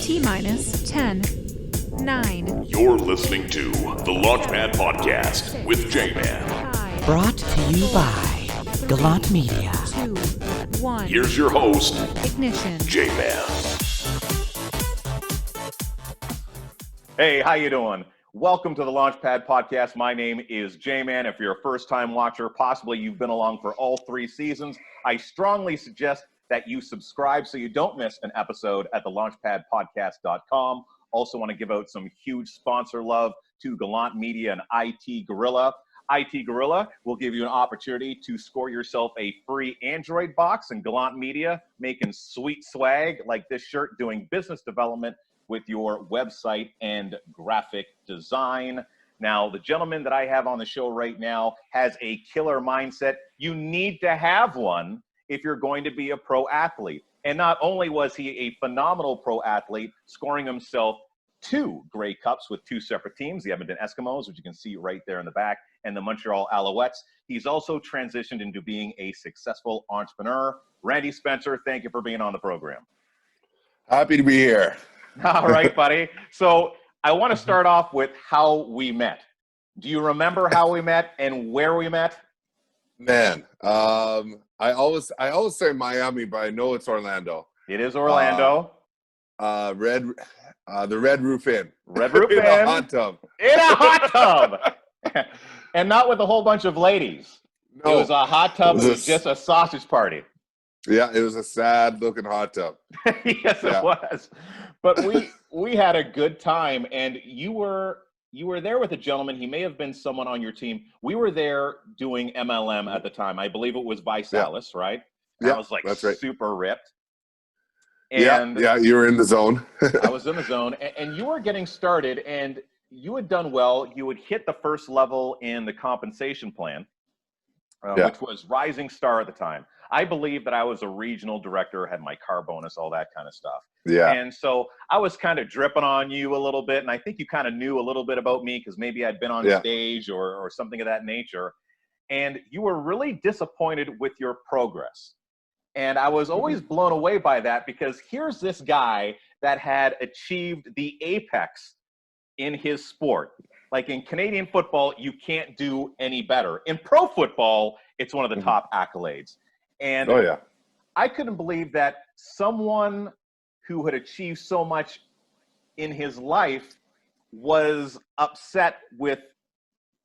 T-minus 10, 9. You're listening to the Launchpad Podcast with J-Man. 5, Brought to you by Gallant Media. 2, 1. Here's your host, Ignition. J-Man. Hey, how you doing? Welcome to the Launchpad Podcast. My name is J-Man. If you're a first-time watcher, possibly you've been along for all 3 seasons, I strongly suggest that you subscribe so you don't miss an episode at thelaunchpadpodcast.com. Also want to give out some huge sponsor love to Gallant Media and IT Gorilla. IT Gorilla will give you an opportunity to score yourself a free Android box, and Gallant Media making sweet swag like this shirt, doing business development with your website and graphic design. Now, the gentleman that I have on the show right now has a killer mindset. You need to have one if you're going to be a pro athlete. And not only was he a phenomenal pro athlete, scoring himself 2 Grey Cups with 2 separate teams, the Edmonton Eskimos, which you can see right there in the back, and the Montreal Alouettes. He's also transitioned into being a successful entrepreneur. Randy Spencer, thank you for being on the program. Happy to be here. All right, buddy. So I want to start off with how we met. Do you remember how we met and where we met? Man, I always say Miami, but I know it's Orlando. It is Orlando. The Red Roof Inn. Red Roof Inn. In a hot tub. In a hot tub. And not with a whole bunch of ladies. No, it was a hot tub. It was a- just a sausage party. Yeah, it was a sad-looking hot tub. Yes, it was. But we had a good time, and you were there with a gentleman. He may have been someone on your team. We were there doing MLM at the time. I believe it was Visalis, right? Yeah, I was like that's right. super ripped. And Yeah, you were in the zone. I was in the zone, and you were getting started, and you had done well. You had hit the first level in the compensation plan, which was Rising Star at the time. I believe that I was a regional director, had my car bonus, all that kind of stuff. Yeah. And so I was kind of dripping on you a little bit, and I think you kind of knew a little bit about me because maybe I'd been on stage or something of that nature. And you were really disappointed with your progress. And I was always blown away by that because here's this guy that had achieved the apex in his sport. Like in Canadian football, you can't do any better. In pro football, it's one of the top accolades. And I couldn't believe that someone who had achieved so much in his life was upset with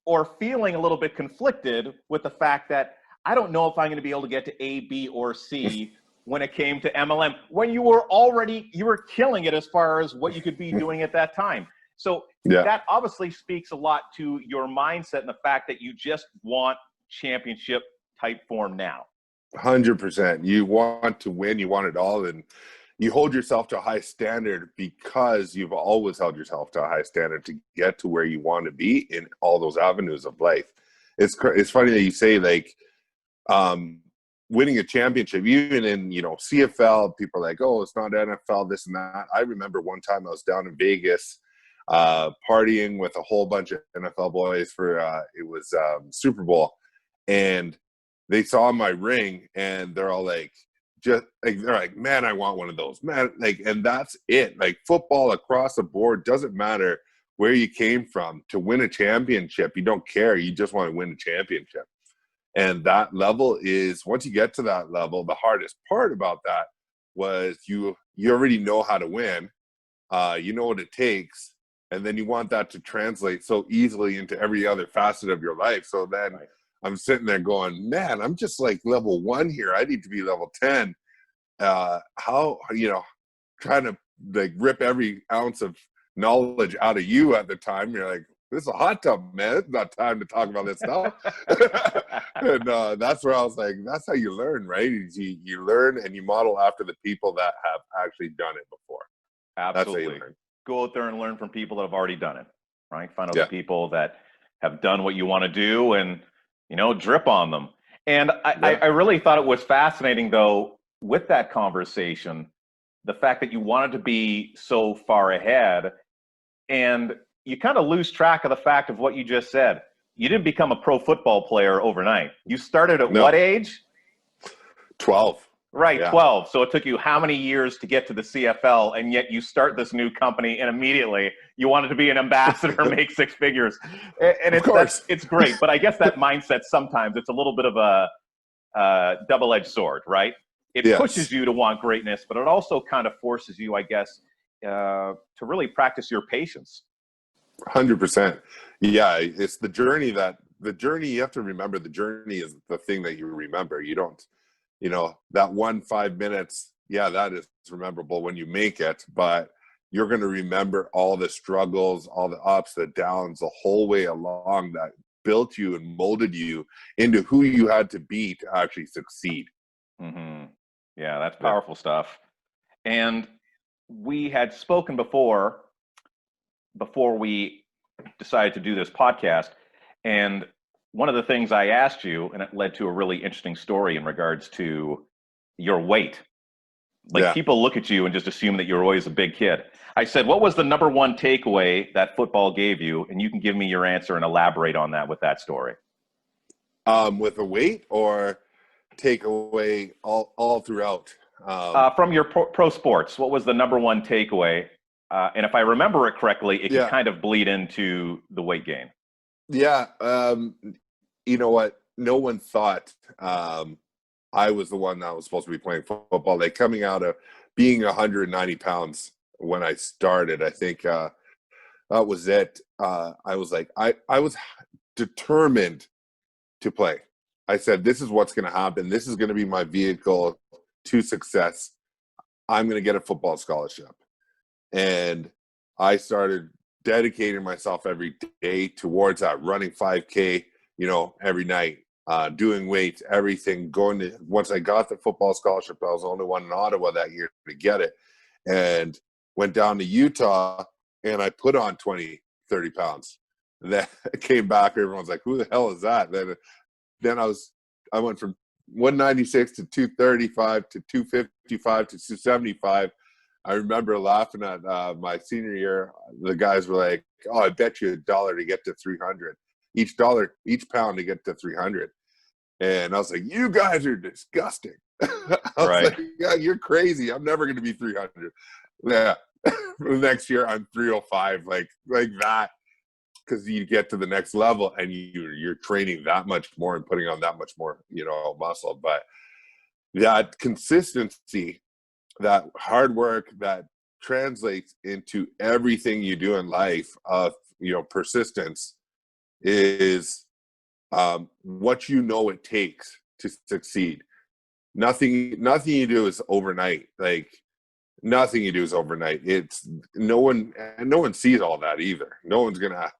or feeling a little bit conflicted with the fact that I don't know if I'm going to be able to get to A, B, or C when it came to MLM, when you were killing it as far as what you could be doing at that time. So that obviously speaks a lot to your mindset and the fact that you just want championship type form now. 100%. You want to win. You want it all. And you hold yourself to a high standard because you've always held yourself to a high standard to get to where you want to be in all those avenues of life. It's funny that you say, like, winning a championship, even in, CFL, people are like, oh, it's not NFL, this and that. I remember one time I was down in Vegas partying with a whole bunch of NFL boys for, it was Super Bowl. And they saw my ring and they're all like, they're like, man, I want one of those, man. Like, and that's it. Like, football across the board, doesn't matter where you came from. To win a championship, you don't care. You just want to win a championship. And that level is, once you get to that level, the hardest part about that was you already know how to win. You know what it takes. And then you want that to translate so easily into every other facet of your life. So then I'm sitting there going, man, I'm just like level 1 here. I need to be level 10. How, trying to like rip every ounce of knowledge out of you at the time. You're like, this is a hot tub, man. It's not time to talk about this stuff. And that's where I was like, that's how you learn, right? You learn and you model after the people that have actually done it before. Absolutely. That's how you learn. Go out there and learn from people that have already done it, right? Find out the people that have done what you want to do and, drip on them. And I really thought it was fascinating, though, with that conversation, the fact that you wanted to be so far ahead, and you kind of lose track of the fact of what you just said. You didn't become a pro football player overnight. You started at what age? 12. Right, Yeah. 12. So it took you how many years to get to the CFL, and yet you start this new company, and immediately you wanted to be an ambassador, make six figures, and Of course. it's great. But I guess that mindset sometimes it's a little bit of a double-edged sword, right? It Yes. pushes you to want greatness, but it also kind of forces you, I guess, to really practice your patience. 100%. Yeah, it's the journey you have to remember. The journey is the thing that you remember. You don't, that 5 minutes, yeah, that is memorable when you make it, but you're going to remember all the struggles, all the ups, the downs, the whole way along that built you and molded you into who you had to be to actually succeed. Mm-hmm. Yeah, that's powerful stuff. And we had spoken before we decided to do this podcast. And one of the things I asked you, and it led to a really interesting story in regards to your weight. Like people look at you and just assume that you're always a big kid. I said, what was the number one takeaway that football gave you? And you can give me your answer and elaborate on that with that story. With the weight or takeaway all throughout? From your pro sports, what was the number one takeaway? And if I remember it correctly, it can kind of bleed into the weight gain. Yeah. You know what? No one thought I was the one that was supposed to be playing football. Like coming out of being 190 pounds when I started, I think that was it. I was like, I was determined to play. I said, this is what's going to happen. This is going to be my vehicle to success. I'm going to get a football scholarship. And I started dedicating myself every day towards that, running 5K, every night, doing weights, everything, once I got the football scholarship, I was the only one in Ottawa that year to get it, and went down to Utah and I put on 20, 30 pounds. And then I came back, everyone's like, who the hell is that? Then I went from 196 to 235 to 255 to 275. I remember laughing at my senior year. The guys were like, "Oh, I bet you $1 to get to 300. Each pound to get to 300." And I was like, "You guys are disgusting." I was like, "Yeah, you're crazy. I'm never going to be 300." Yeah. Next year, I'm 305, like that, because you get to the next level and you're training that much more and putting on that much more, muscle. But that consistency, that hard work that translates into everything you do in life of, persistence is what it takes to succeed. Nothing you do is overnight. Like nothing you do is overnight. It's no one sees all that either. No one's going to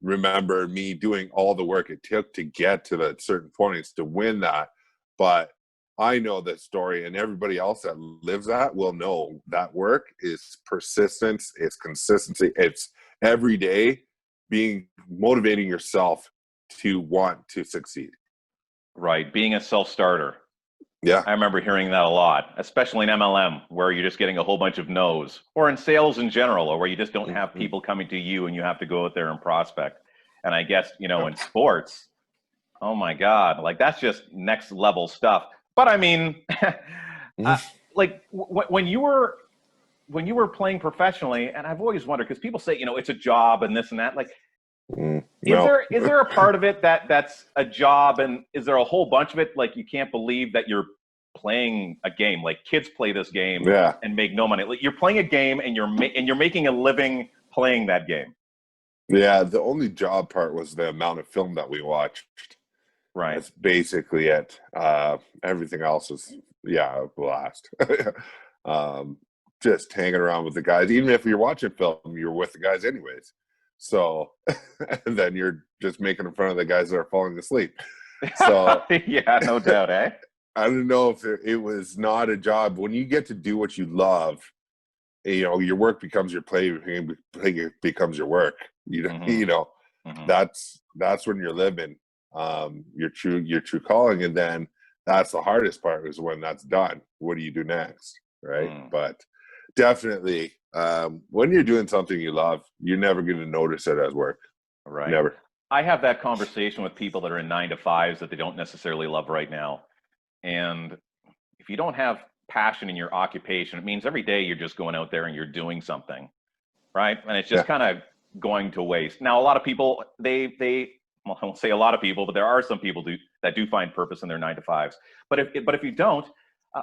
remember me doing all the work it took to get to the certain points to win that. But I know the story, and everybody else that lives that will know that work is persistence, it's consistency, it's every day motivating yourself to want to succeed. Right, being a self-starter. Yeah. I remember hearing that a lot, especially in MLM, where you're just getting a whole bunch of no's, or in sales in general, or where you just don't have people coming to you and you have to go out there and prospect. And I guess, in sports, oh my God, like that's just next level stuff. But I mean, when you were playing professionally, and I've always wondered, because people say, it's a job and this and that, like, No. is there a part of it that's a job, and is there a whole bunch of it like you can't believe that you're playing a game? Like kids play this game and make no money. Like you're playing a game and you're making a living playing that game. Yeah, the only job part was the amount of film that we watched. Right. That's basically it. Everything else was, a blast. Just hanging around with the guys. Even if you're watching film, you're with the guys anyways. So, and then you're just making fun of the guys that are falling asleep. So, yeah, no doubt, eh? I don't know if it was not a job. When you get to do what you love, your work becomes your play becomes your work. That's when you're living your true calling. And then that's the hardest part, is when that's done. What do you do next? Right. But definitely, when you're doing something you love, you're never going to notice it as work. Right. Never. I have that conversation with people that are in 9-to-5s that they don't necessarily love right now. And if you don't have passion in your occupation, it means every day you're just going out there and you're doing something, right? And it's just kind of going to waste. Now, a lot of people, well, I won't say a lot of people, but there are some people that do find purpose in their 9 to 5s. But if you don't,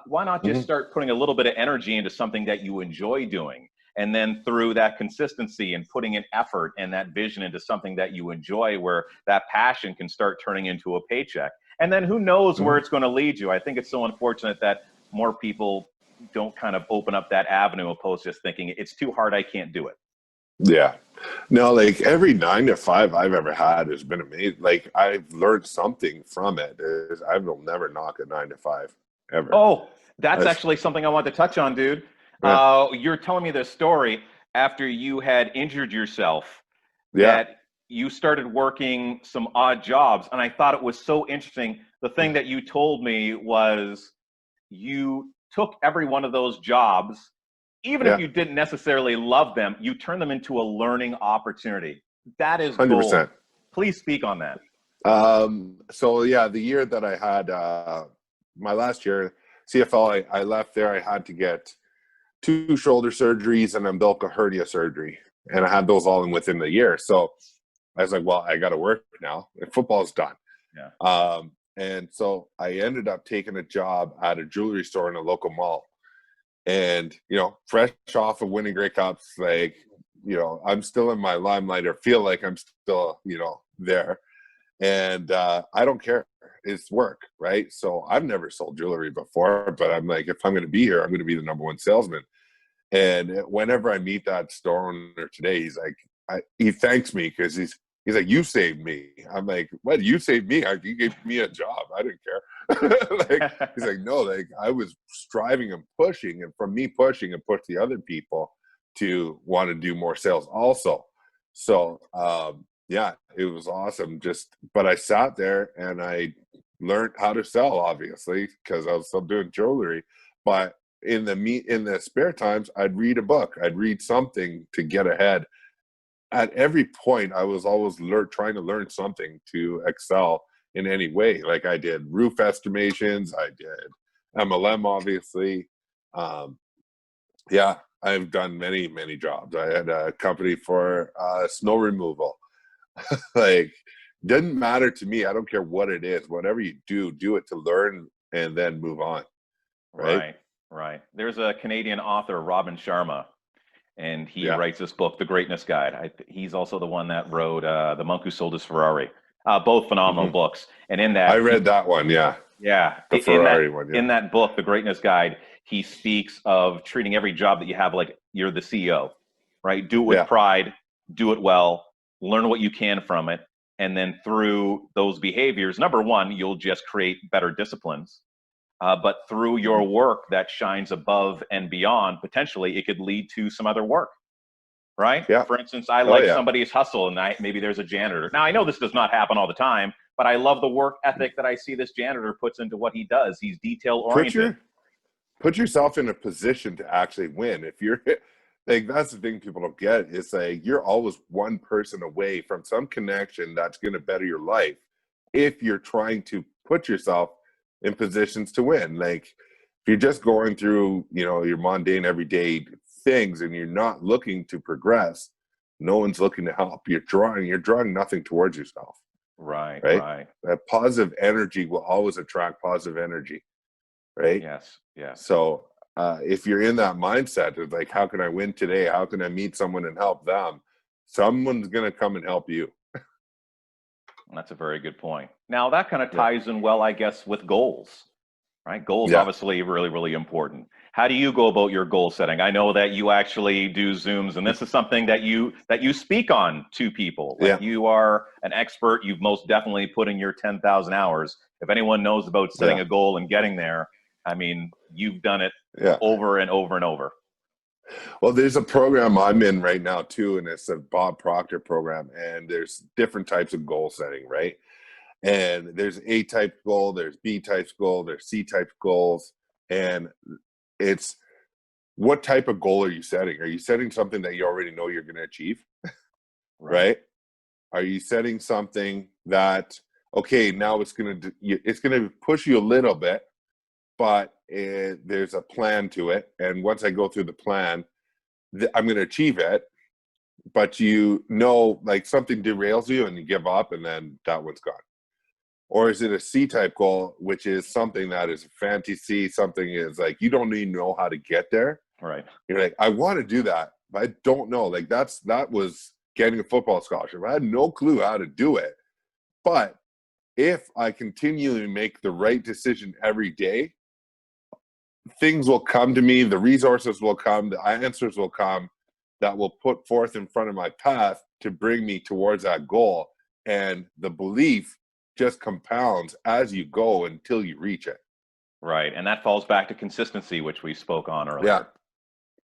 why not just start putting a little bit of energy into something that you enjoy doing? And then through that consistency and putting an effort and that vision into something that you enjoy, where that passion can start turning into a paycheck. And then who knows where it's going to lead you. I think it's so unfortunate that more people don't kind of open up that avenue opposed to just thinking it's too hard, I can't do it. Yeah. No, like every 9 to 5 I've ever had has been amazing. Like I've learned something from it. I will never knock a 9 to 5 ever. Oh, that's actually something I want to touch on, dude. Yeah. You're telling me this story after you had injured yourself, Yeah. that you started working some odd jobs. And I thought it was so interesting. The thing that you told me was you took every one of those jobs, even if you didn't necessarily love them, you turned them into a learning opportunity. That is 100%. gold. Please speak on that. So yeah, the year that I had my last year, CFL, I left there. I had to get 2 shoulder surgeries and umbilical hernia surgery. And I had those all within the year. So I was like, well, I got to work now. Football's done. Yeah. And so I ended up taking a job at a jewelry store in a local mall. And, you know, fresh off of winning Grey Cups, like, you know, I'm still in my limelight, or feel like I'm still, you know, there. And I don't care. It's work, right? So I've never sold jewelry before, but I'm like, if I'm going to be here, I'm going to be the number one salesman. And whenever I meet that store owner today, he's like, he thanks me because he's like, you saved me. I'm like, what? You saved me? You gave me a job. I didn't care. Like, he's like, no, like I was striving and pushing, and from me pushing and push the other people to want to do more sales also. So, yeah, it was awesome. But I sat there and I learned how to sell, obviously, because I was still doing jewelry. But in the spare times, I'd read a book. I'd read something to get ahead. At every point, I was always trying to learn something to excel in any way. Like I did roof estimations, I did MLM, obviously. Yeah, I've done many, many jobs. I had a company for snow removal. Like, doesn't matter to me. I don't care what it is. Whatever you do it to learn and then move on. Right. There's a Canadian author, Robin Sharma, and he writes this book, The Greatness Guide. He's also the one that wrote The Monk Who Sold His Ferrari. Both phenomenal books. And in that, I read that one. Yeah. The Ferrari one. Yeah. In that book, The Greatness Guide, he speaks of treating every job that you have like you're the CEO, right? Do it with pride, do it well, learn what you can from it. And then through those behaviors, number one, you'll just create better disciplines. But through your work that shines above and beyond, potentially it could lead to some other work, right? Yeah. For instance, I like somebody's hustle, and maybe there's a janitor. Now, I know this does not happen all the time, but I love the work ethic that I see this janitor puts into what he does. He's detail-oriented. Put yourself in a position to actually win. If you're like, that's the thing people don't get. It's like you're always one person away from some connection that's going to better your life if you're trying to put yourself in positions to win. Like if you're just going through, you know, your mundane everyday things and you're not looking to progress, no one's looking to help. You're drawing nothing towards yourself. Right. That positive energy will always attract positive energy. Right. Yes. So if you're in that mindset of like, how can I win today? How can I meet someone and help them? Someone's going to come and help you. That's a very good point. Now that kind of ties in well, I guess, with goals, right? Goals obviously really, really important. How do you go about your goal setting? I know that you actually do Zooms, and this is something that you speak on to people. Like you are an expert. You've most definitely put in your 10,000 hours. If anyone knows about setting a goal and getting there, I mean, you've done it over and over and over. Well, there's a program I'm in right now too, and it's a Bob Proctor program, and there's different types of goal setting, right? And there's A-type goal, there's B-type goal, there's C-type goals, and it's what type of goal are you setting? Are you setting something that you already know you're going to achieve, right? Are you setting something that, okay, now it's going to push you a little bit, but there's a plan to it. And once I go through the plan, I'm going to achieve it. But like something derails you and you give up, and then that one's gone. Or is it a C-type goal, which is something that is a fantasy, something is like you don't even know how to get there. Right. You're like, I want to do that, but I don't know. Like that was getting a football scholarship. I had no clue how to do it. But if I continually make the right decision every day, things will come to me, the resources will come, the answers will come that will put forth in front of my path to bring me towards that goal. And the belief just compounds as you go until you reach it. Right. And that falls back to consistency, which we spoke on earlier.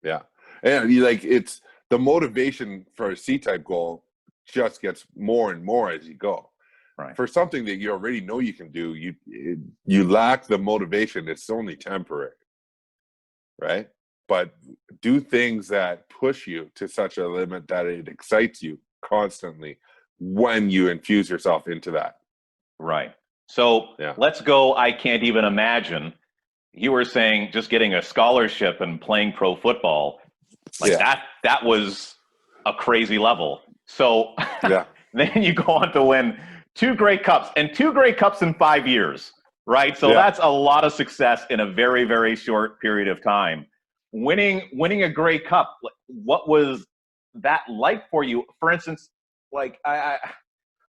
Yeah. And it's the motivation for a C-type goal just gets more and more as you go. Right. For something that you already know you can do, you lack the motivation. It's only temporary. Right. But do things that push you to such a limit that it excites you constantly when you infuse yourself into that. Right. So let's go. I can't even imagine. You were saying just getting a scholarship and playing pro football, like that was a crazy level. So then you go on to win 2 Grey Cups and 2 Grey Cups in 5 years. Right. So that's a lot of success in a very, very short period of time. Winning a Grey Cup, what was that like for you? For instance, like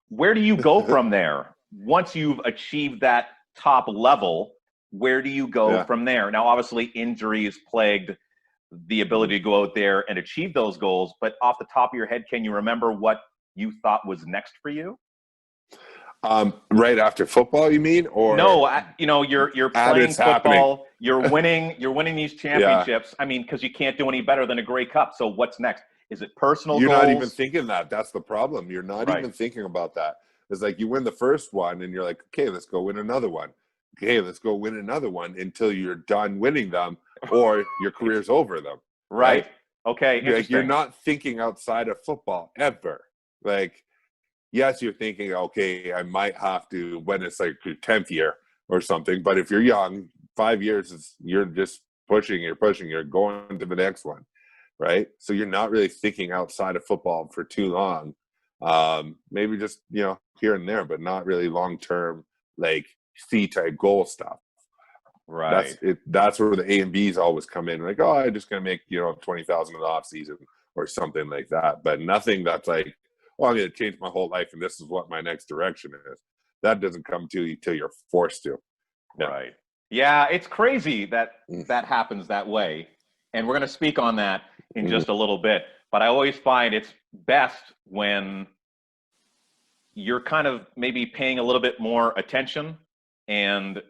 where do you go from there? Once you've achieved that top level, where do you go from there? Now, obviously, injuries plagued the ability to go out there and achieve those goals. But off the top of your head, can you remember what you thought was next for you? Right after football, you mean? Or no, you're playing football, you're winning these championships. I mean, because you can't do any better than a Grey Cup. So what's next? Is it personal You're goals? not even thinking that. That's the problem. You're not even thinking about that. It's like you win the first one and you're like, okay, let's go win another one. Okay, let's go win another one until you're done winning them or your career's over them. Right. Okay. Interesting. You're not thinking outside of football ever. Like, yes, you're thinking, okay, I might have to when it's like your 10th year or something. But if you're young, 5 years, you're just pushing, you're going to the next one. Right. So you're not really thinking outside of football for too long. Maybe just, here and there, but not really long-term, like C-type goal stuff. Right. That's where the A and B's always come in. Like, oh, I'm just going to make, 20,000 in the off season or something like that. But nothing that's like, I'm going to change my whole life and this is what my next direction is. That doesn't come to you till you're forced to. Yeah. Right. Yeah, it's crazy that that happens that way. And we're going to speak on that in just a little bit. But I always find it's best when you're kind of maybe paying a little bit more attention and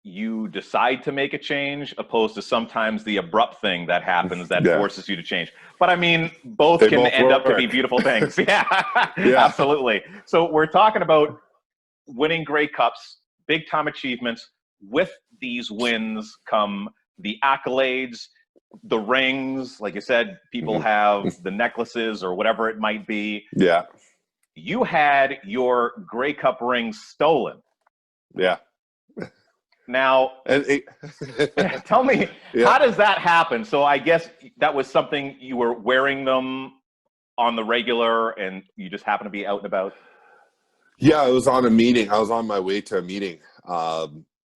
you decide to make a change opposed to sometimes the abrupt thing that happens that forces you to change. But I mean, both can end up to be beautiful things. Absolutely. So we're talking about winning Grey Cups, big time achievements. With these wins come the accolades, the rings. Like you said, people have the necklaces or whatever it might be. Yeah. You had your Grey Cup ring stolen. Yeah. Now, tell me, how does that happen? So I guess that was something you were wearing them on the regular and you just happen to be out and about? Yeah, I was on a meeting. I was on my way to a meeting.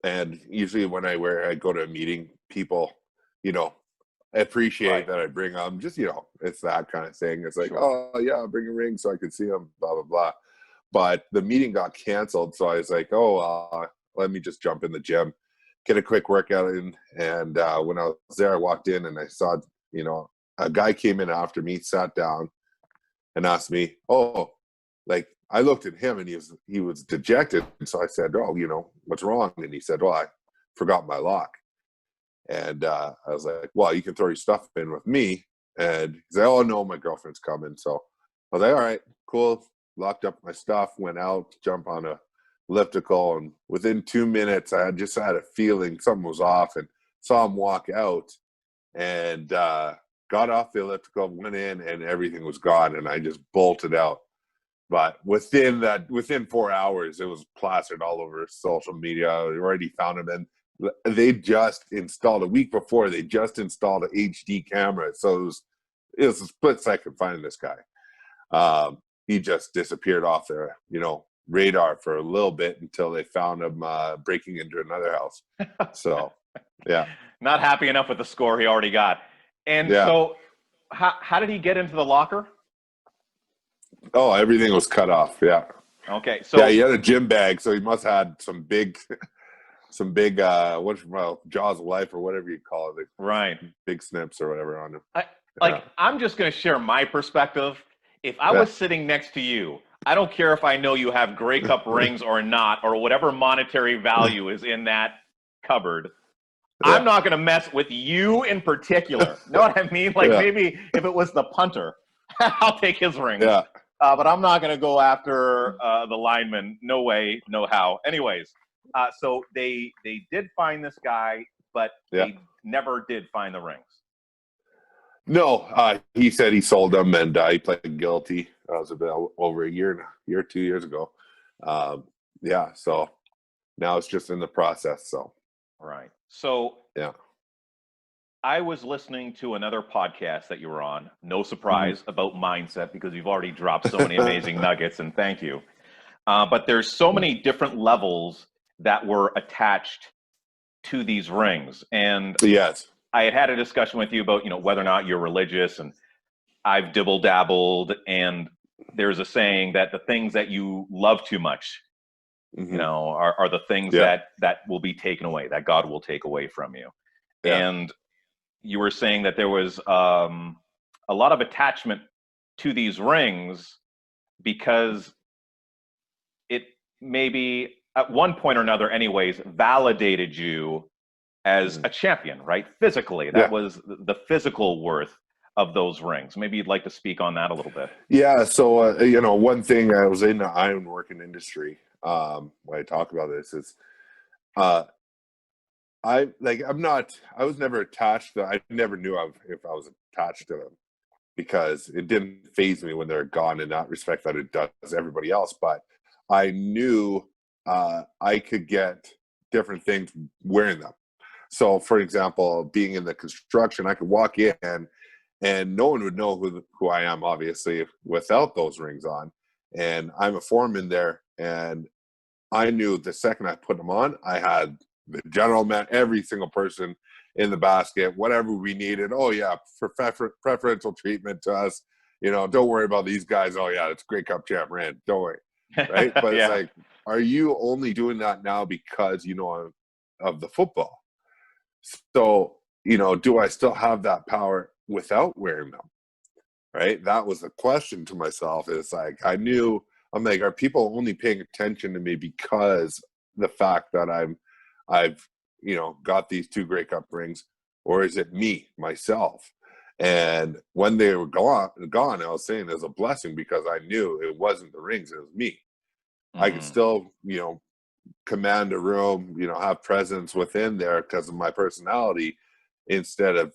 And usually when I go to a meeting, people, appreciate that I bring them. Just, it's that kind of thing. It's like, oh, yeah, I'll bring a ring so I can see them, blah, blah, blah. But the meeting got canceled. So I was like, let me just jump in the gym, get a quick workout in. And when I was there, I walked in and I saw, a guy came in after me, sat down and asked me, I looked at him and he was dejected. And so I said, what's wrong? And he said, well, I forgot my lock. And I was like, well, you can throw your stuff in with me. And he said, oh, no, my girlfriend's coming. So I was like, all right, cool. Locked up my stuff, went out, jumped on a elliptical. And within 2 minutes, I just had a feeling something was off and saw him walk out and got off the elliptical, went in, and everything was gone. And I just bolted out. But within 4 hours, it was plastered all over social media. I already found him. And they just installed a week before. They just installed an HD camera, so it was a split second finding this guy. He just disappeared off their radar for a little bit until they found him breaking into another house. So, yeah, Not happy enough with the score he already got. And Yeah. so, how did he get into the locker? Oh, everything was cut off. Yeah. Okay, so Yeah, he had a gym bag, so he must have had some big jaws of life or whatever you call it, right. big snips or whatever on him. I'm just going to share my perspective. If I was sitting next to you, I don't care if I know you have Grey Cup rings or not, or whatever monetary value is in that cupboard. I'm not going to mess with you in particular. Know what I mean? Like maybe if it was the punter, I'll take his ring. Yeah. But I'm not going to go after the lineman. No way, no how. Anyways, so they did find this guy, but they never did find the rings. No, he said he sold them, and he pled guilty. That was about over a year, 2 years ago. So now it's just in the process. So right. So I was listening to another podcast that you were on. No surprise about mindset, because you've already dropped so many amazing nuggets, and thank you. But there's so many different levels that were attached to these rings, and yes. I had a discussion with you about, whether or not you're religious, and I've dibble-dabbled, and there's a saying that the things that you love too much, are the things that will be taken away, that God will take away from you. Yeah. And you were saying that there was a lot of attachment to these rings because it maybe at one point or another anyways validated you as a champion, right? Physically, that was the physical worth of those rings. Maybe you'd like to speak on that a little bit. Yeah. So, one thing, I was in the ironworking industry. When I talk about this is, I was never attached to, I never knew if I was attached to them, because it didn't faze me when they're gone in that respect that it does everybody else. But I knew, I could get different things wearing them. So, for example, being in the construction, I could walk in and no one would know who I am, obviously, without those rings on. And I'm a foreman there, and I knew the second I put them on, I had the general man, every single person in the basket, whatever we needed. Oh, yeah, preferential treatment to us. Don't worry about these guys. Oh, yeah, it's Grey Cup champ Rand. Don't worry. Right? But it's like, are you only doing that now because of the football? So, do I still have that power without wearing them? Right? That was the question to myself. It's like, I'm like, are people only paying attention to me because the fact that I've got these 2 Grey Cup rings, or is it me, myself? And when they were gone, I was saying it was a blessing, because I knew it wasn't the rings, it was me. I could still, command a room, have presence within there because of my personality, instead of,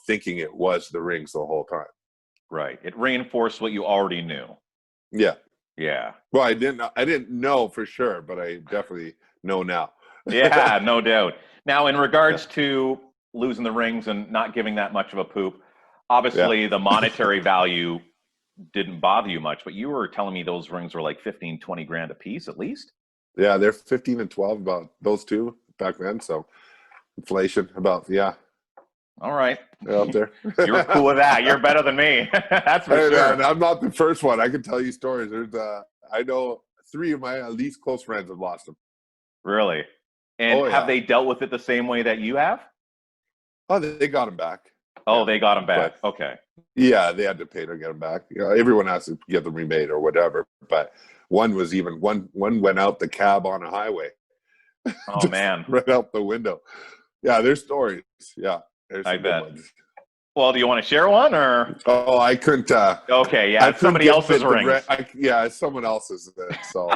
thinking it was the rings the whole time. Right. It reinforced what you already knew. Yeah. Yeah. Well, I didn't know for sure, but I definitely know now. Yeah, no doubt. Now, in regards to losing the rings and not giving that much of a poop, obviously the monetary value didn't bother you much, but you were telling me those rings were like 15, 20 grand a piece at least? Yeah, they're 15 and 12, about those two back then. So inflation, about, All right. they're out there. You're cool with that. You're better than me. That's for sure. Man, I'm not the first one. I can tell you stories. There's I know 3 of my least close friends have lost them. Really? And have they dealt with it the same way that you have? Oh, they got them back. Oh, they got them back. But, okay. Yeah, they had to pay to get them back. Everyone has to get them remade or whatever. But one went out the cab on a highway. Oh man! Right out the window. Yeah, there's stories. Yeah, there's I bet. Ones. Well, do you want to share one or? Oh, I couldn't. Okay, yeah, it's somebody else's rings. It's someone else's. So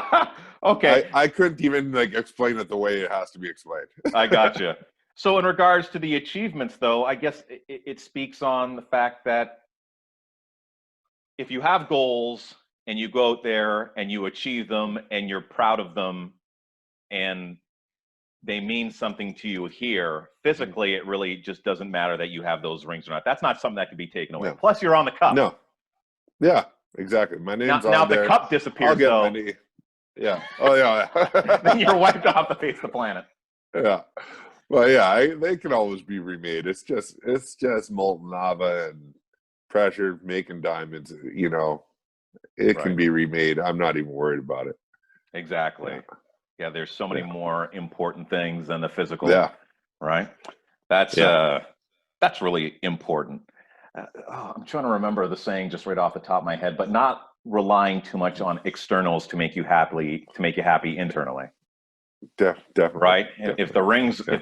okay, I couldn't even explain it the way it has to be explained. I gotcha. So in regards to the achievements, though, I guess it speaks on the fact that if you have goals and you go out there and you achieve them and you're proud of them, and they mean something to you here. Physically, it really just doesn't matter that you have those rings or not. That's not something that can be taken away. No. Plus, you're on the cup. No. Yeah, exactly. My name's Now, on if there. the cup I'll disappears, get though, my knee. Yeah. Oh, yeah. then you're wiped off the face of the planet. Yeah. Well, yeah, they can always be remade. It's just molten lava and pressure making diamonds. You know, it can Right. be remade. I'm not even worried about it. Exactly. Yeah, there's so many Yeah. more important things than the physical. Yeah. Right. That's really important. I'm trying to remember the saying just right off the top of my head, but not relying too much on externals to make you happy internally. Definitely. Right. Definitely. If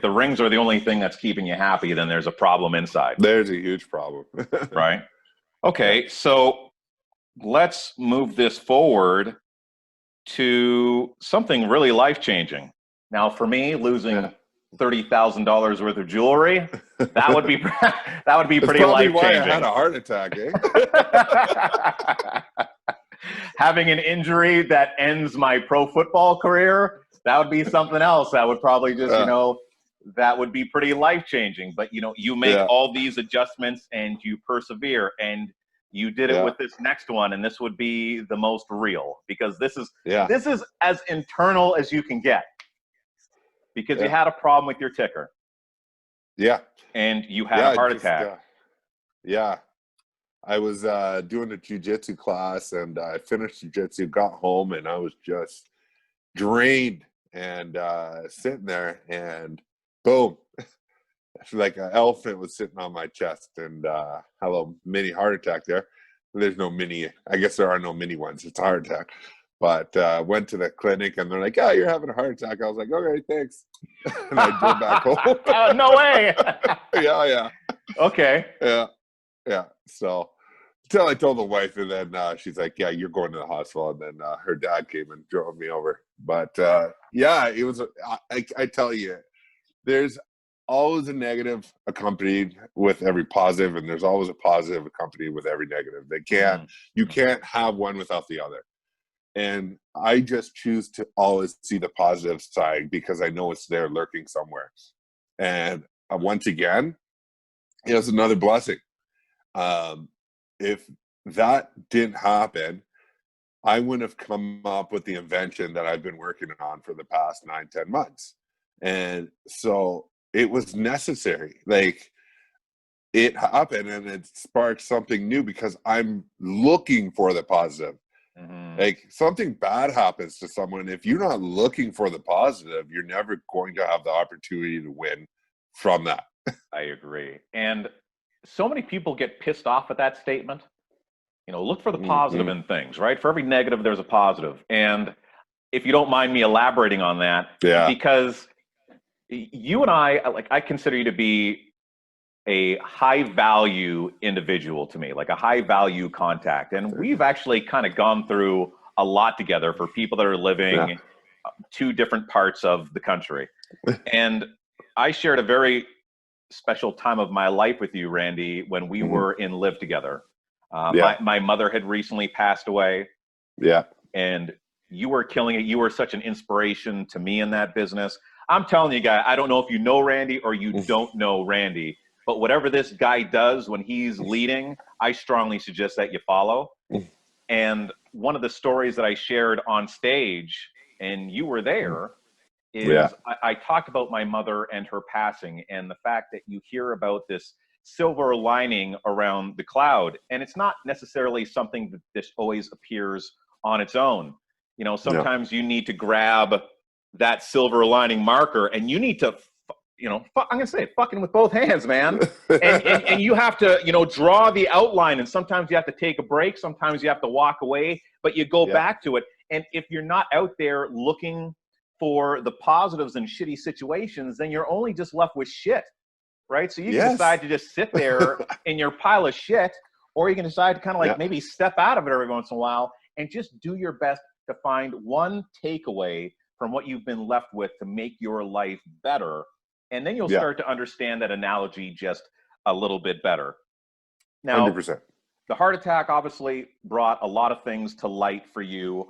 the rings are the only thing that's keeping you happy, then there's a problem inside. There's a huge problem. Right. Okay. So let's move this forward to something really life-changing. Now, for me, losing $30,000 worth of jewelry, that would be pretty life-changing. Why I had a heart attack, eh? Having an injury that ends my pro football career, that would be something else. That would probably just, that would be pretty life-changing. But, you make all these adjustments and you persevere, and you did it with this next one, and this would be the most real, because this is as internal as you can get, because you had a problem with your ticker. Yeah. And you had a heart attack. I was doing a jiu-jitsu class, and I finished jiu-jitsu, got home, and I was just drained and sitting there, and boom, like an elephant was sitting on my chest, and had a little mini heart attack there. There's no mini, I guess there are no mini ones. It's a heart attack. But went to the clinic, and they're like, "Oh, you're having a heart attack." I was like, "Okay, thanks." And I drove back home. No way. Yeah. Okay. Yeah. So until I told the wife, and then she's like, "Yeah, you're going to the hospital." And then her dad came and drove me over. But it was. I tell you, there's always a negative accompanied with every positive, and there's always a positive accompanied with every negative. You can't have one without the other. And I just choose to always see the positive side, because I know it's there lurking somewhere. And once again, it's another blessing. If that didn't happen, I wouldn't have come up with the invention that I've been working on for the past 9-10 months. And so it was necessary. Like, it happened, and it sparked something new, because I'm looking for the positive. Mm-hmm. Like, something bad happens to someone, if you're not looking for the positive, you're never going to have the opportunity to win from that. I agree. And so many people get pissed off at that statement. Look for the positive in things, right? For every negative, there's a positive. And if you don't mind me elaborating on that, because you and I consider you to be a high value individual to me, like a high value contact. And we've actually kind of gone through a lot together for people that are living two different parts of the country. And I shared a very special time of my life with you, Randy, when we were in Live together. My mother had recently passed away. Yeah. And you were killing it. You were such an inspiration to me in that business. I'm telling you, guy, I don't know if you know Randy or you don't know Randy, but whatever this guy does when he's leading, I strongly suggest that you follow. And one of the stories that I shared on stage, and you were there, is I talked about my mother and her passing, and the fact that you hear about this silver lining around the cloud. And it's not necessarily something that this always appears on its own. Sometimes you need to grab that silver lining marker, and you need to I'm going to say it, fucking with both hands, man. And you have to, draw the outline. And sometimes you have to take a break. Sometimes you have to walk away, but you go back to it. And if you're not out there looking for the positives in shitty situations, then you're only just left with shit, right? So you can decide to just sit there in your pile of shit, or you can decide to kind of maybe step out of it every once in a while and just do your best to find one takeaway from what you've been left with to make your life better. And then you'll start to understand that analogy just a little bit better. Now, 100%. The heart attack obviously brought a lot of things to light for you.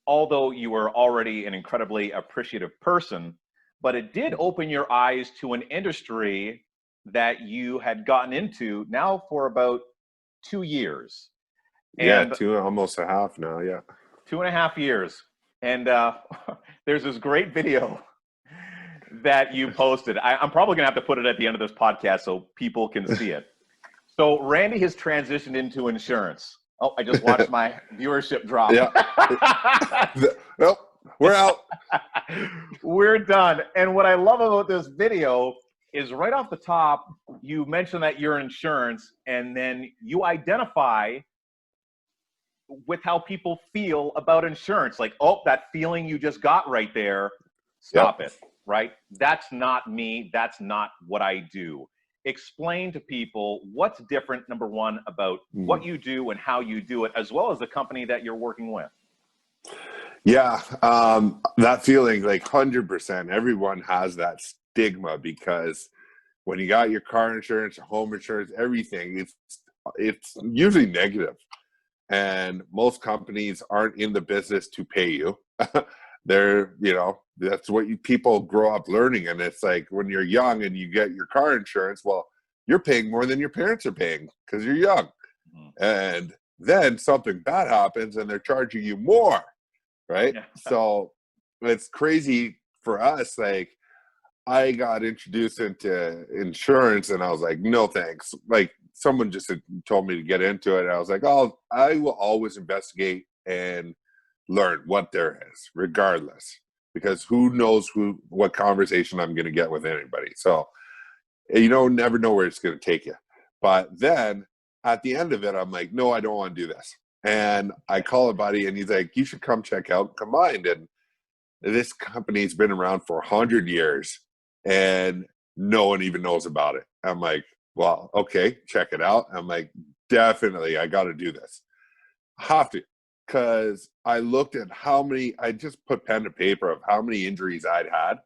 Although you were already an incredibly appreciative person, but it did open your eyes to an industry that you had gotten into now for about 2 years. Yeah, And almost a half now. Yeah. 2.5 years. And there's this great video that you posted. I'm probably going to have to put it at the end of this podcast so people can see it. So Randy has transitioned into insurance. Oh, I just watched my viewership drop. Yeah. Nope, we're out. We're done. And what I love about this video is right off the top, you mentioned that you're insurance, and then you identify with how people feel about insurance. Like, oh, that feeling you just got right there, stop it, right? That's not me. That's not what I do. Explain to people what's different, number one, about what you do and how you do it, as well as the company that you're working with. Yeah, that feeling, like 100%. Everyone has that stigma because when you got your car insurance, home insurance, everything, it's usually negative. And most companies aren't in the business to pay you. They're, that's what people grow up learning. And it's like when you're young and you get your car insurance, well, you're paying more than your parents are paying because you're young. And then something bad happens and they're charging you more, right? Yeah. So it's crazy for us. Like, I got introduced into insurance and I was like, no thanks. Like, someone just told me to get into it. And I was like, I will always investigate and learn what there is, regardless, because who knows what conversation I'm going to get with anybody. So never know where it's going to take you. But then at the end of it, I'm like, no, I don't want to do this. And I call a buddy and he's like, you should come check out Combined. And this company's been around for 100 years and no one even knows about it. I'm like, well, okay, check it out. I'm like, definitely, I got to do this. I have to, because I looked at I just put pen to paper of how many injuries I'd had.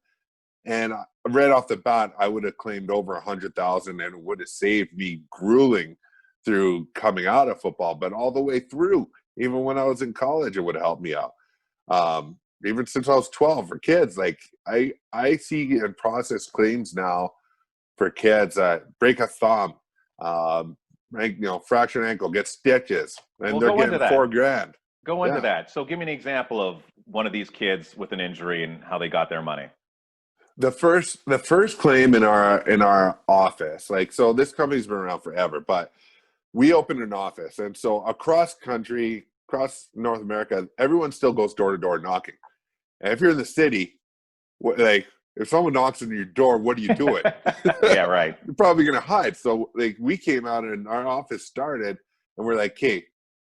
And right off the bat, I would have claimed over 100,000 and it would have saved me grueling through coming out of football, but all the way through, even when I was in college, it would have helped me out. Even since I was 12 for kids, like I see and process claims now for kids that break a thumb, fractured ankle, get stitches, and they're getting $4,000. Go into that. So give me an example of one of these kids with an injury and how they got their money. The first claim in our office, so this company's been around forever, but we opened an office, and so across North America, everyone still goes door to door knocking. And if you're in the city, if someone knocks on your door, what are you doing? Yeah, right. You're probably going to hide. So we came out and our office started and we're like, hey,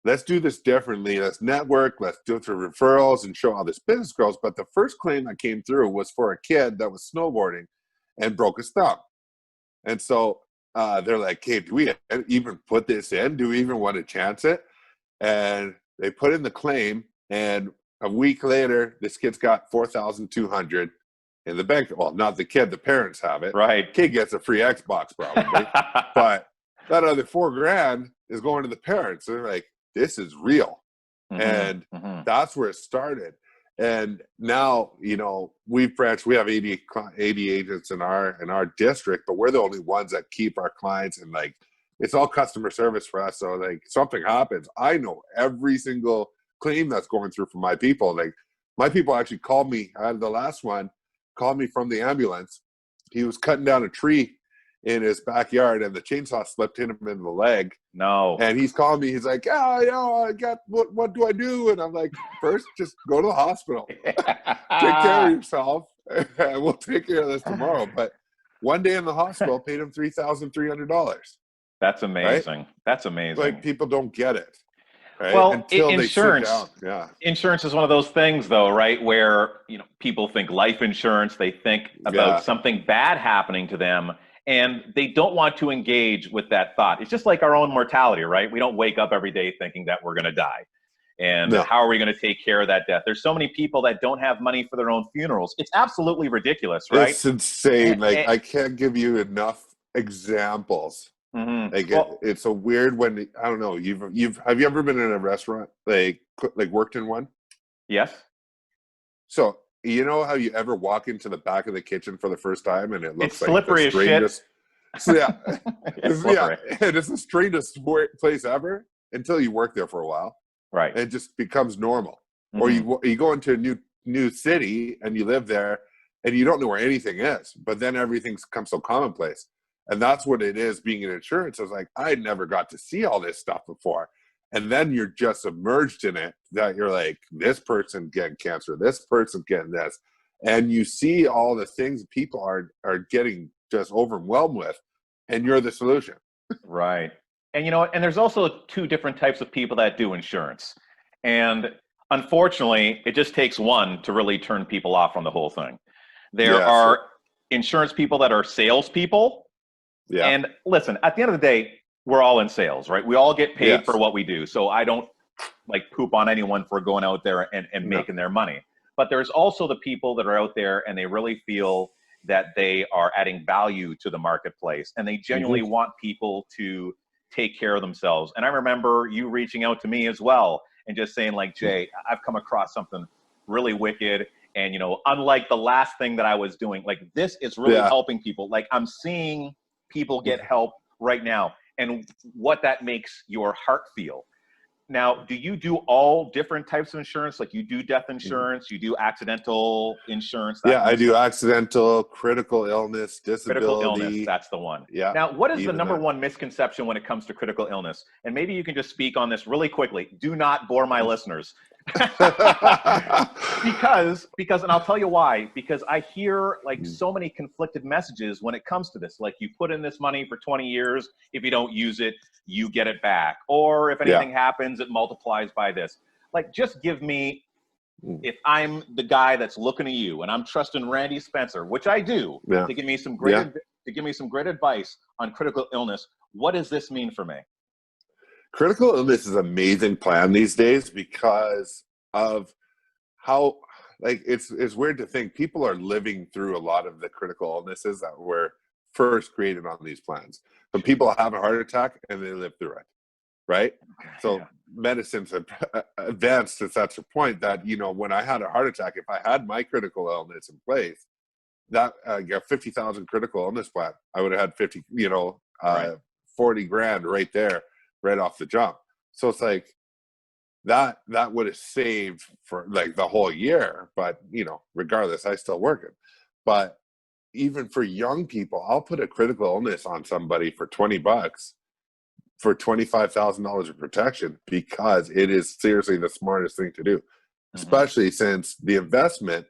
let's do this differently. Let's network. Let's do it through referrals and show how this business grows. But the first claim that came through was for a kid that was snowboarding and broke his thumb. And so they're like, hey, do we even put this in? Do we even want to chance it? And they put in the claim, and a week later, this kid's got $4,200 in the bank. Well, not the kid, the parents have it. Right. Kid gets a free Xbox probably. But that other $4,000 is going to the parents. They're like, this is real. And that's where it started. And now, we've branched. We have 80 agents in our district, but we're the only ones that keep our clients, and it's all customer service for us. So something happens, I know every single claim that's going through for my people. My people actually called me. The last one called me from the ambulance. He was cutting down a tree in his backyard, and the chainsaw slipped him in the leg. No. And he's calling me. He's like, I got, what do I do? And I'm like, first, just go to the hospital. Take care of yourself. And we'll take care of this tomorrow. But one day in the hospital paid him $3,300. That's amazing. Right? That's amazing. People don't get it. Right? Well, until insurance, they sit down. Yeah. Insurance is one of those things, though, right? Where people think life insurance, they think about something bad happening to them, and they don't want to engage with that thought. It's just like our own mortality, right? We don't wake up every day thinking that we're going to die, and how are we going to take care of that death? There's so many people that don't have money for their own funerals. It's absolutely ridiculous, right? It's insane. I can't give you enough examples. It's a weird when I don't know. Have you ever been in a restaurant worked in one? Yes. So you know how you ever walk into the back of the kitchen for the first time and it looks It's like slippery the as shit. strangest. So yeah, It's slippery. and it's the strangest place ever until you work there for a while. Right. And it just becomes normal. Or you go into a new city and you live there and you don't know where anything is, but then everything's come so commonplace. And that's what it is being in insurance. I was like, I never got to see all this stuff before. And then you're just submerged in it that you're like, this person getting cancer, this person getting this. And you see all the things people are getting just overwhelmed with, and you're the solution. Right. And you know what? And there's also two different types of people that do insurance. And unfortunately, it just takes one to really turn people off on the whole thing. There are insurance people that are salespeople. Yeah. And listen, at the end of the day, we're all in sales, right? We all get paid for what we do. So I don't like poop on anyone for going out there and making their money. But there's also the people that are out there and they really feel that they are adding value to the marketplace and they genuinely want people to take care of themselves. And I remember you reaching out to me as well and just saying like, Jay, I've come across something really wicked. And, you know, unlike the last thing that I was doing, like this is really helping people. Like I'm seeing people get help right now and what that makes your heart feel. Now, do you do all different types of insurance? Like you do death insurance, you do accidental insurance? Yeah, I do accidental, critical illness, disability. Critical illness, that's the one. Yeah. Now, what is the number one misconception when it comes to critical illness? And maybe you can just speak on this really quickly. Do not bore my listeners. because and I'll tell you why, because I hear like so many conflicted messages when it comes to this. Like you put in this money for 20 years, if you don't use it, you get it back. Or if anything happens, it multiplies by this. Like just give me, if I'm the guy that's looking at you and I'm trusting Randy Spencer, which I do, to give me some great advice on critical illness, what does this mean for me? Critical illness is an amazing plan these days because of how, like, it's weird to think people are living through a lot of the critical illnesses that were first created on these plans. So people have a heart attack and they live through it, right? So medicine's advanced to such a point that, you know, when I had a heart attack, if I had my critical illness in place, that got 50,000 critical illness plan, I would have had 50, 40 grand right there, right off the jump. So it's like that would have saved for like the whole year, but you know, regardless, I still working. But even for young people, I'll put a critical illness on somebody for $20 for $25,000 of protection because it is seriously the smartest thing to do, especially since the investment,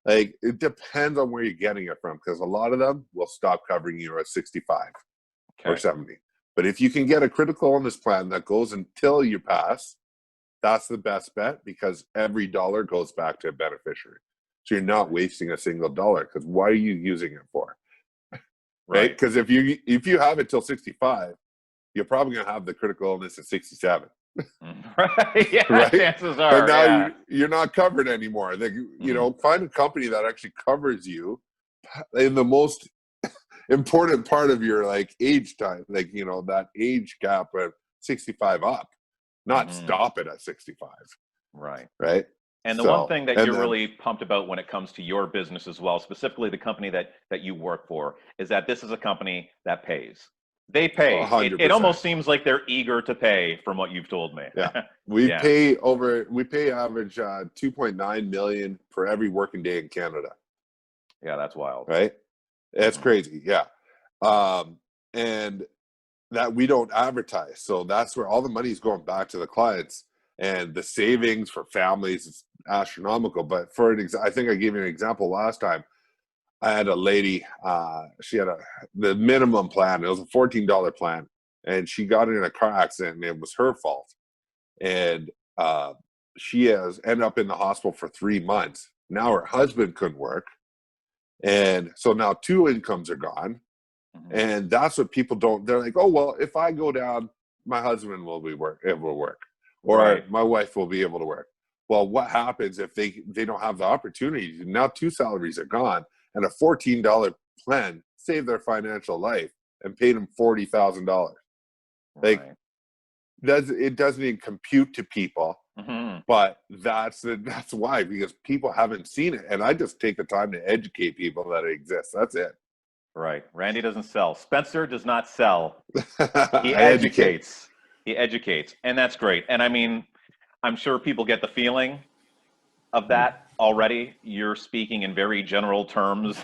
like it depends on where you're getting it from, because a lot of them will stop covering you at 65 or 70. But if you can get a critical illness plan that goes until you pass, that's the best bet because every dollar goes back to a beneficiary. So you're not wasting a single dollar, because why are you using it for? Right? Because if you have it till 65, you're probably going to have the critical illness at 67. Right? Yeah, right? Chances are. But now you're not covered anymore. Like, you know, find a company that actually covers you in the most important part of your like age time, like, you know, that age gap of 65 up, not stop it at 65. Right. And the one thing that you're really pumped about when it comes to your business as well, specifically the company that you work for, is that this is a company that pays. They pay. It almost seems like they're eager to pay from what you've told me. Yeah. We pay average 2.9 million for every working day in Canada. Yeah, that's wild. Right? That's crazy. Yeah. And that we don't advertise. So that's where all the money is going back to the clients, and the savings for families is astronomical. But I think I gave you an example last time. I had a lady, she had the minimum plan. It was a $14 plan, and she got in a car accident and it was her fault. And she has ended up in the hospital for 3 months. Now her husband couldn't work. And so now 2 incomes are gone. And that's what people don't, they're like, oh, well, if I go down, my husband will work, or my wife will be able to work. Well, what happens if they don't have the opportunity? Now 2 salaries are gone, and a $14 plan saved their financial life and paid them $40,000. Like, it doesn't even compute to people Mhm. But that's why, because people haven't seen it, and I just take the time to educate people that it exists. That's it. Right. Randy doesn't sell. Spencer does not sell. He I educate. educates. He educates. And that's great. And I mean, I'm sure people get the feeling of that already. You're speaking in very general terms.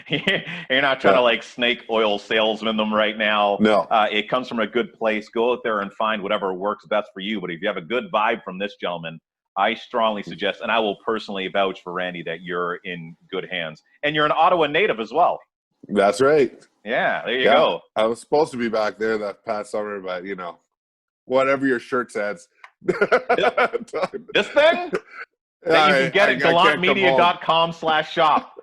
You're not trying to like snake oil salesman them right now. No. It comes from a good place. Go out there and find whatever works best for you. But if you have a good vibe from this gentleman, I strongly suggest, and I will personally vouch for Randy, that you're in good hands. And you're an Ottawa native as well. That's right. Yeah, there you go. I was supposed to be back there that past summer, but whatever your shirt says. This thing? That you can get at gallantmedia.com/shop.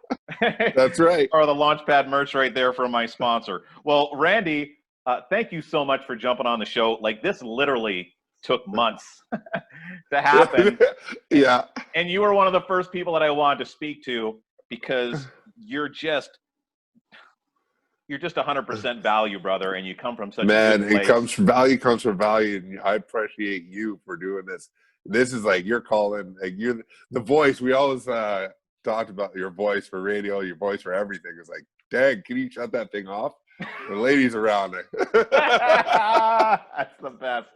That's right. Or the Launchpad merch right there from my sponsor. Well, Randy, thank you so much for jumping on the show. Like, this literally took months to happen. Yeah. And you were one of the first people that I wanted to speak to, because you're just 100% value, brother, and you come from such a good place. Value comes from value, and I appreciate you for doing this. This is like your calling, like you're the voice. We always talked about your voice for radio, your voice for everything. It's like, dang, can you shut that thing off? The ladies around it. That's the best.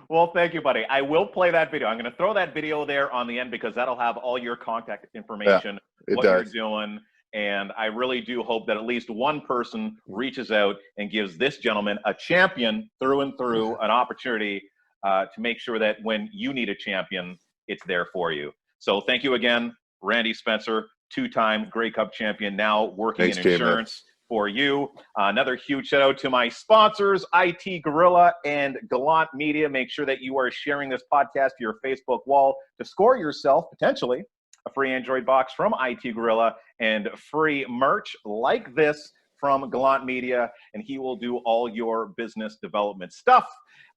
Well, thank you, buddy. I will play that video. I'm going to throw that video there on the end, because that'll have all your contact information, what you're doing. And I really do hope that at least one person reaches out and gives this gentleman, a champion through and through, an opportunity to make sure that when you need a champion, it's there for you. So thank you again, Randy Spencer, two-time Grey Cup champion, now working in insurance for you. Another huge shout out to my sponsors, IT Gorilla and Gallant Media. Make sure that you are sharing this podcast to your Facebook wall to score yourself, potentially, a free Android box from IT Gorilla and free merch like this from Gallant Media, and he will do all your business development stuff,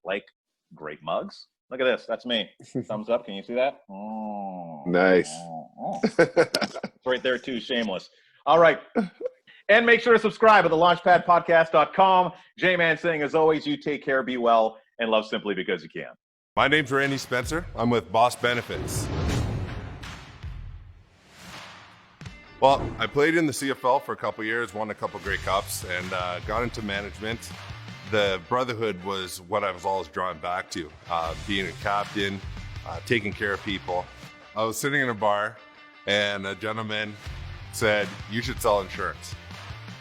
like great mugs. Look at this. That's me. Thumbs up. Can you see that? Oh, nice. It's right there too. Shameless. All right. And make sure to subscribe at the launchpadpodcast.com. J-Man saying, as always, you take care, be well, and love simply because you can. My name's Randy Spencer. I'm with Boss Benefits. Well, I played in the CFL for a couple years, won a couple Grey Cups, and got into management. The brotherhood was what I was always drawn back to, being a captain, taking care of people. I was sitting in a bar, and a gentleman said, "You should sell insurance."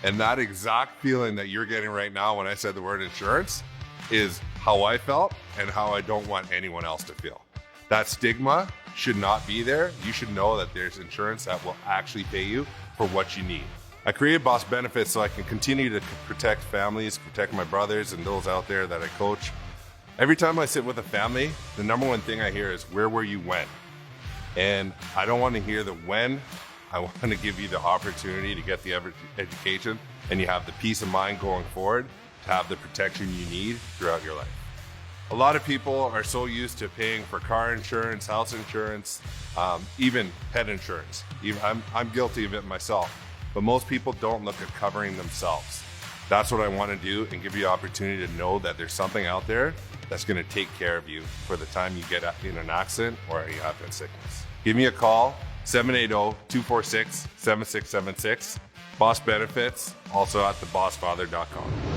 And that exact feeling that you're getting right now when I said the word insurance is how I felt and how I don't want anyone else to feel. That stigma should not be there. You should know that there's insurance that will actually pay you for what you need. I created Boss Benefits so I can continue to protect families, protect my brothers and those out there that I coach. Every time I sit with a family, the number one thing I hear is, where were you when? And I don't want to hear the when. I want to give you the opportunity to get the education, and you have the peace of mind going forward to have the protection you need throughout your life. A lot of people are so used to paying for car insurance, house insurance, even pet insurance. I'm guilty of it myself, but most people don't look at covering themselves. That's what I want to do, and give you the opportunity to know that there's something out there that's going to take care of you for the time you get in an accident or you have been sickness. Give me a call, 780-246-7676. Boss Benefits, also at thebossfather.com.